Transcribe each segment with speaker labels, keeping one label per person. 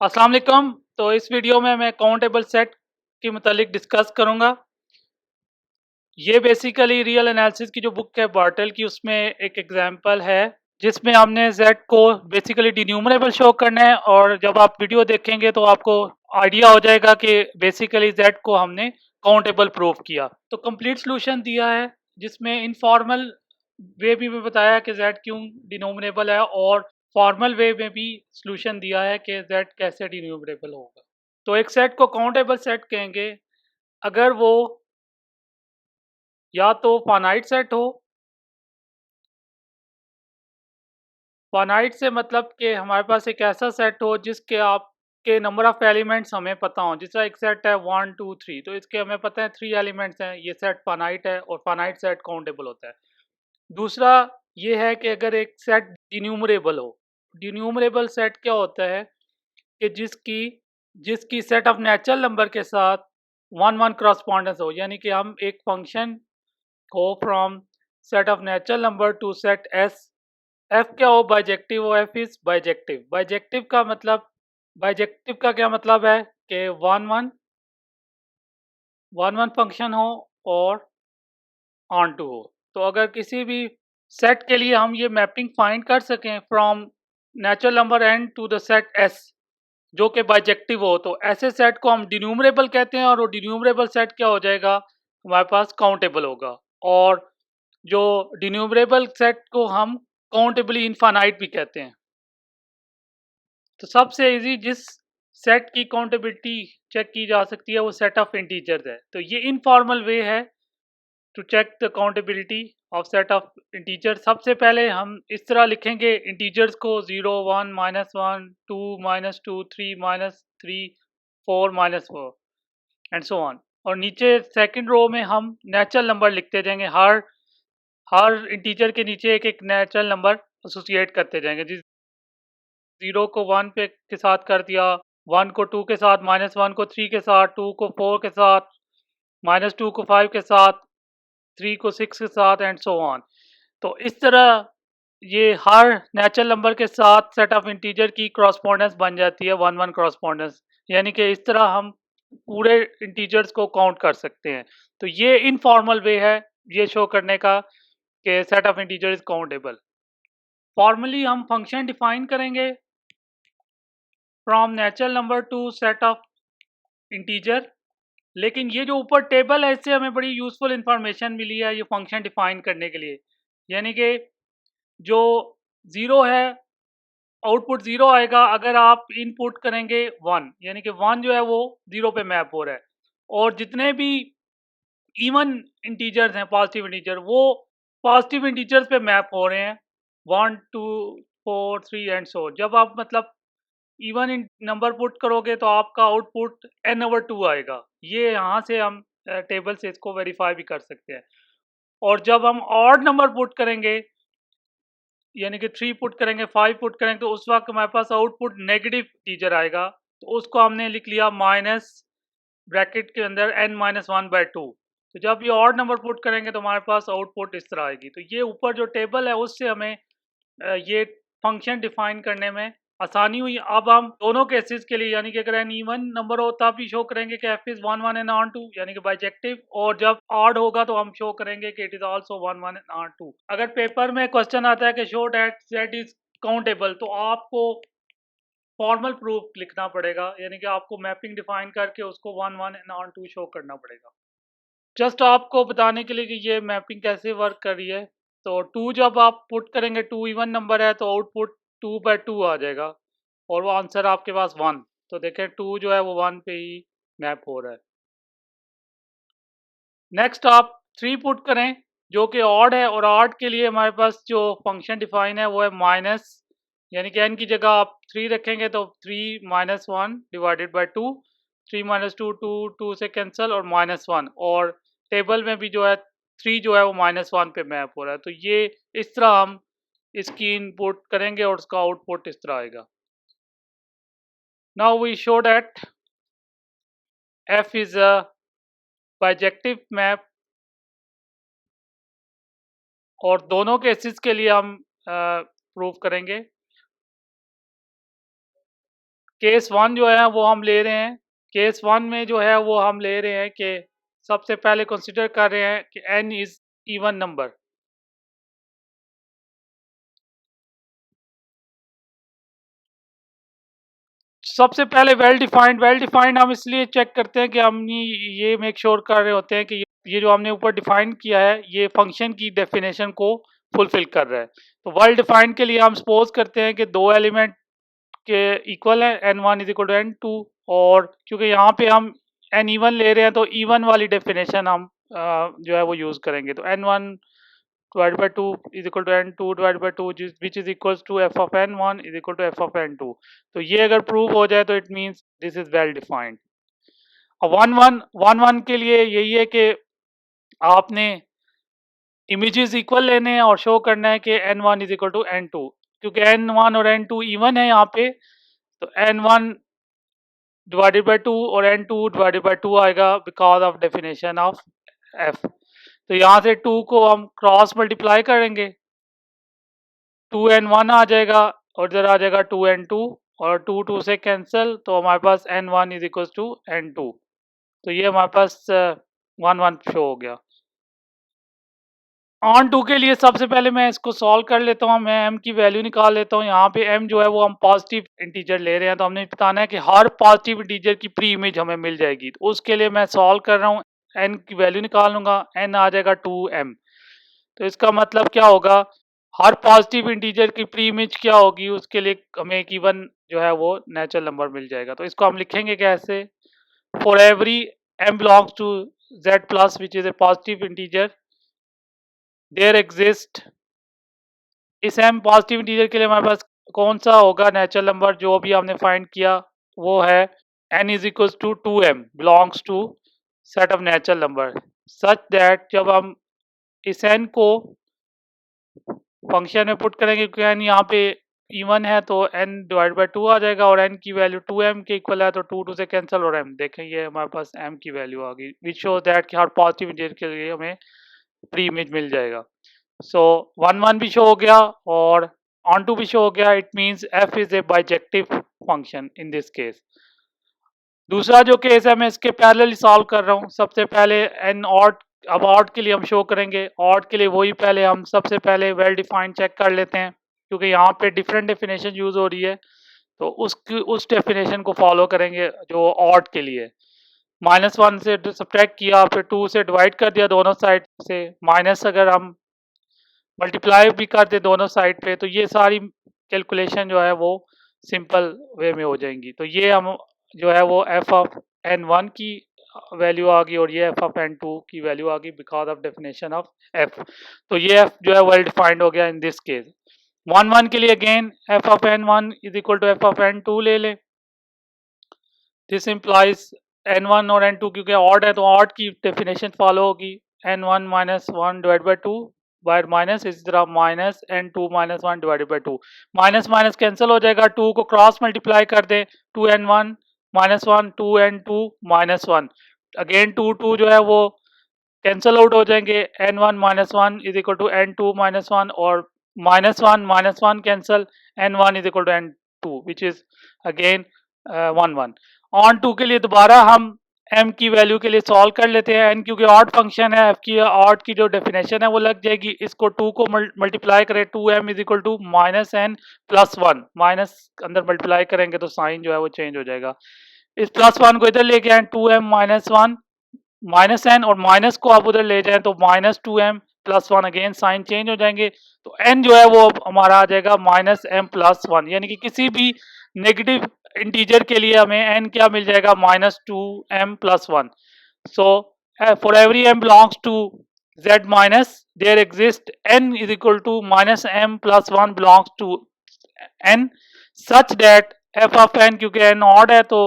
Speaker 1: अस्सलाम वालेकुम। तो इस वीडियो में मैं काउंटेबल सेट के मुतालिक डिस्कस करूंगा। ये बेसिकली रियल एनालिसिस की जो बुक है बार्टल की, उसमें एक एग्जांपल है जिसमें हमने z को बेसिकली डिन्यूमरेबल शो करना है, और जब आप वीडियो देखेंगे तो आपको आइडिया हो जाएगा कि बेसिकली z को हमने काउंटेबल प्रूव किया। तो कंप्लीट सॉल्यूशन दिया है जिसमें इनफॉर्मल वे भी मैं बताया कि z क्यों डिनोमिनेबल है, और फॉर्मल वे में भी सॉल्यूशन दिया है कि z कैसे डिनोमिनेबल होगा। तो एक सेट को काउंटेबल सेट कहेंगे अगर वो या तो फाइनाइट सेट हो। फाइनाइट से मतलब कि हमारे पास एक ऐसा सेट हो जिसके आपके नंबर ऑफ एलिमेंट्स हमें पता हो। जैसा एक सेट है 1 2 3, तो इसके हमें पता है 3 एलिमेंट्स हैं, ये सेट फाइनाइट है और फाइनाइट सेट काउंटेबल होता है। दूसरा ये है कि अगर एक सेट डिन्यूमरेबल हो। डिन्यूमरेबल सेट क्या होता है कि जिसकी जिसकी सेट ऑफ नेचुरल नंबर के साथ 1 1 क्रॉसपॉन्डेंस हो, यानी कि हम एक फंक्शन को from set of natural number two set S, F क्या हो, बाइजेक्टिव हो, एफ इज बाइजेक्टिव। बाइजेक्टिव का क्या मतलब है कि वन वन फंक्शन हो और ऑन टू हो। तो अगर किसी भी सेट के लिए हम ये मैपिंग फाइंड कर सकें from natural number N to the set S जो कि बाइजेक्टिव हो, तो ऐसे सेट को हम डिन्यूमरेबल कहते हैं, और वो डिन्यूमरेबल सेट क्या हो जाएगा, हमारे पास काउंटेबल होगा। और जो डिन्यूमरेबल सेट को हम काउंटेबली इनफाइनाइट भी कहते हैं। तो सबसे इजी जिस सेट की काउंटेबिलिटी चेक की जा सकती है वो सेट ऑफ इंटीजर्स है। तो ये इनफॉर्मल वे है to check the countability of set of integer. सबसे पहले हम इस तरह लिखेंगे इंटीजर्स को 0 1 -1 2 -2 3 -3 4 -4 एंड सो ऑन। और नीचे सेकंड रो में हम नेचुरल नंबर लिखते जाएंगे, हर हर इंटीजर के नीचे एक एक नेचुरल नंबर एसोसिएट करते जाएंगे। जिस 0 को 1 पे के साथ कर दिया, 1 को 2 के साथ, -1 को 3 के साथ, 2 को 4 के साथ, -2 को 5 के साथ, 3 को 6 के साथ एंड सो ऑन। तो इस तरह ये हर नेचुरल नंबर के साथ सेट ऑफ इंटीजर की क्रॉसपॉन्डेंस बन जाती है 1 1 क्रॉसपॉन्डेंस, यानी कि इस तरह हम पूरे इंटीजर्स को काउंट कर सकते हैं। तो ये इनफॉर्मल वे है ये शो करने का कि set of integer is countable. Formally हम फंक्शन डिफाइन करेंगे from natural number two set of integer. लेकिन ये जो ऊपर टेबल है इससे हमें बड़ी यूजफुल इंफॉर्मेशन मिली है ये फंक्शन डिफाइन करने के लिए। यानी कि जो ज़ीरो है, आउटपुट ज़ीरो आएगा अगर आप इनपुट करेंगे वन, यानी कि वन जो है वो ज़ीरो पे मैप हो रहा है। और जितने भी इवन इंटीजर्स हैं, पॉजिटिव इंटीजर, वो पॉजिटिव इंटीजर्स पे मैप हो रहे हैं, 1 2 4 3 एंड सो। जब आप मतलब इवन नंबर पुट करोगे तो आपका आउटपुट n/2 आएगा। ये यहाँ से हम टेबल से इसको वेरीफाई भी कर सकते हैं। और जब हम ऑड नंबर पुट करेंगे, यानी कि 3 पुट करेंगे, 5 पुट करेंगे, तो उस वक्त हमारे पास आउटपुट नेगेटिव टीजर आएगा। तो उसको हमने लिख लिया माइनस ब्रैकेट के अंदर n-1/2। तो जब ये ऑड नंबर पुट करेंगे तो हमारे पास आउटपुट इस तरह आएगी। तो ये ऊपर जो टेबल है उससे हमें ये फंक्शन डिफाइन करने में आसानी हुई। अब हम दोनों केसेस के लिए, यानी कि अगर एन इवन नंबर हो तब भी शो करेंगे कि एफ इज 1 1 एंड ऑन 2, यानी कि बाइजेक्टिव, और जब ऑड होगा तो हम शो करेंगे कि it is also 1 1 and on 2। अगर पेपर में क्वेश्चन आता है कि show that z is countable, तो आपको फॉर्मल प्रूफ लिखना पड़ेगा, यानी कि आपको मैपिंग डिफाइन करके उसको 1 1 एंड ऑन 2 शो करना पड़ेगा। जस्ट आपको बताने के लिए कि ये मैपिंग कैसे वर्क कर रही है। तो 2 जब आप पुट करेंगे, 2 इवन नंबर है तो आउटपुट 2/2 आ जाएगा, और वो आंसर आपके पास 1। तो देखें 2 जो है वो 1 पे ही मैप हो रहा है। नेक्स्ट आप 3 पुट करें जो कि ऑड है, और ऑड के लिए हमारे पास जो फंक्शन डिफाइन है वो है माइनस, यानी कि n की जगह आप 3 रखेंगे तो 3 -1 डिवाइडेड बाई 2, 3 -2 2 2 से कैंसिल और -1, और टेबल में भी जो है 3 जो है वो -1 पे मैप हो रहा है। तो ये इस तरह हम इसकी इनपुट करेंगे और उसका आउटपुट इस तरह आएगा। Now we show that f is a bijective map, और दोनों केसेस के लिए हम प्रूव करेंगे। केस वन जो है वो हम ले रहे हैं, केस वन में जो है वो हम ले रहे हैं कि सबसे पहले कंसिडर कर रहे हैं कि n इज इवन नंबर। सबसे पहले वेल डिफाइंड हम इसलिए चेक करते हैं कि हम ये मेक श्योर कर रहे होते हैं कि ये जो हमने ऊपर डिफाइन किया है ये फंक्शन की डेफिनेशन को फुलफिल कर रहा है। तो वेल डिफाइंड के लिए हम सपोज करते हैं कि दो एलिमेंट के इक्वल है, n1 is equal to n2, और क्योंकि यहाँ पे हम n इवन ले रहे हैं तो इवन वाली डेफिनेशन हम जो है वो यूज करेंगे। तो n1 divided by 2 is equal to n2 divided by 2 which is equals to f of n1 is equal to f of n2। तो ये अगर प्रूव हो जाए तो it means this is well defined. अब वन वन के लिए यही है कि आपने इमेजेस इक्वल लेने हैं और शो करना है कि n1 is equal to n2, क्योंकि n1 और n2 इवन है यहाँ पे, तो n1 डिवाइडेड बाई 2 और n2 डिवाइडेड बाई 2 आएगा because of definition of f। तो यहाँ से 2 को हम क्रॉस मल्टीप्लाई करेंगे, 2n1 आ जाएगा और इधर आ जाएगा 2n2 और 2 से कैंसिल, तो हमारे पास n1 is equal to n2। तो ये हमारे पास 1 1 शो हो गया। ऑन टू के लिए सबसे पहले मैं इसको सॉल्व कर लेता हूँ, मैं m की वैल्यू निकाल लेता हूँ। यहाँ पे m जो है वो हम पॉजिटिव इंटीजर ले रहे हैं, तो हमने बताना है कि हर पॉजिटिव इंटीजर की प्री इमेज हमें मिल जाएगी। तो उसके लिए मैं सॉल्व कर रहा हूँ, n की वैल्यू निकाल लूँगा, n आ जाएगा 2m। तो इसका मतलब क्या होगा, हर पॉजिटिव इंटीजर की प्री इमेज क्या होगी, उसके लिए हमें एक इवन जो है वो नेचुरल नंबर मिल जाएगा। तो इसको हम लिखेंगे कैसे, for every m belongs to z plus which is a positive integer there exist, इस m पॉजिटिव इंटीजर के लिए हमारे पास कौन सा होगा नेचुरल नंबर जो भी हमने फाइंड किया, वो है n is equal to 2m belongs to set of natural number such that जब हम इस n को फंक्शन में पुट करेंगे, क्योंकि n यहाँ पे इवन है तो n डिवाइड बाई 2 आ जाएगा और n की वैल्यू 2m के इक्वल है, तो 2 से कैंसिल हो रहा है, देखें ये हमारे पास m की वैल्यू आ गई विच शोज दैट कि हर पॉजिटिव इंटीजर के लिए हमें प्री इमेज मिल जाएगा। सो 1 1 भी शो हो गया और ऑन टू भी शो हो गया, it means f is a bijective function in this case. दूसरा जो केस है मैं इसके पैरेलली सॉल्व कर रहा हूँ। सबसे पहले n ऑड, अब ऑड के लिए हम शो करेंगे, ऑड के लिए वही पहले हम सबसे पहले वेल डिफाइंड चेक कर लेते हैं, क्योंकि यहाँ पे डिफरेंट डेफिनेशन यूज हो रही है, तो उस डेफिनेशन को फॉलो करेंगे जो ऑड के लिए। -1 से सब्ट्रैक्ट किया, फिर 2 से डिवाइड कर दिया दोनों साइड से, माइनस अगर हम मल्टीप्लाई भी कर दे दोनों साइड पे, तो ये सारी कैलकुलेशन जो है वो सिंपल वे में हो जाएंगी। तो ये हम जो है वो f ऑफ n1 की वैल्यू आ गई और ये f ऑफ n2 की वैल्यू आ गई because of definition of f। तो ये f जो है वेल डिफाइंड हो गया इन दिस केस। 1 1 के लिए again f of n1 is equal to f of n2 ले लें। दिस इम्प्लाइज n1 और n2 क्योंकि ऑड है तो ऑड की डेफिनेशन फॉलो होगी, n1 minus 1 divide by 2 bye minus, इसी तरह minus n2 minus 1 divided by 2, minus minus cancel हो जाएगा, 2 को क्रॉस मल्टीप्लाई कर दें, 2n1 minus 1 2n2 minus 1, again 2 जो है वो कैंसिल आउट हो जाएंगे, n1 minus 1 is equal to n2 minus 1 और minus one cancel, n1 is equal to n2 which is again 1 1। Onto के लिए दोबारा हम m की वैल्यू के लिए सॉल्व कर लेते हैं, n क्योंकि ऑड फंक्शन है, f की ऑड की जो डेफिनेशन है वो लग जाएगी, इसको 2 को मल्टीप्लाई करें, 2m is equal to minus n plus 1, minus अंदर मल्टीप्लाई करेंगे तो साइन जो है वो चेंज हो जाएगा, इस प्लस 1 को इधर लेके आए 2m माइनस 1 माइनस n और माइनस को आप उधर ले जाएं तो minus 2m plus 1, again sine change हो जाएंगे, तो n जो है वो हमारा आ जाएगा माइनस m प्लस 1, यानी कि किसी भी नेगेटिव इंटीजर के लिए हमें n क्या मिल जाएगा, minus 2m plus 1। So for every m belongs to z minus there exist n is equal to minus m plus 1 belongs to n such that f of n, क्योंकि n odd है तो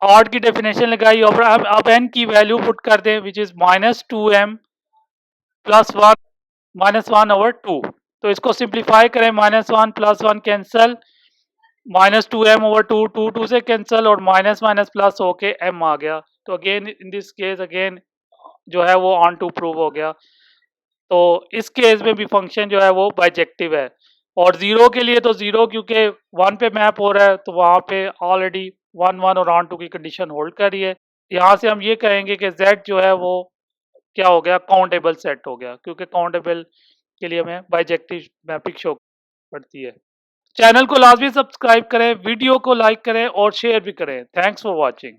Speaker 1: odd की definition लगाई और अब n की value put कर दें which is minus 2m plus 1 minus 1 over 2, तो इसको सिंप्लीफाई करें, minus 1 plus 1 cancel, minus 2m over 2, 2 से कैंसल और माइनस माइनस प्लस होके m आ गया। तो again in this case again जो है वो ऑन टू प्रूव हो गया। तो इस केस में भी फंक्शन जो है वो बाइजेक्टिव है। और 0 के लिए तो 0 क्योंकि 1 पे मैप हो रहा है तो वहाँ पे ऑलरेडी 1 1 और ऑन टू की कंडीशन होल्ड कर रही है। यहाँ से हम ये कहेंगे कि Z जो है वो क्या हो गया, काउंटेबल सेट हो गया, क्योंकि काउंटेबल के लिए हमें बाइजेक्टिव मैपिंग शो पड़ती है। चैनल को लाजमी सब्सक्राइब करें, वीडियो को लाइक करें और शेयर भी करें। Thanks for watching.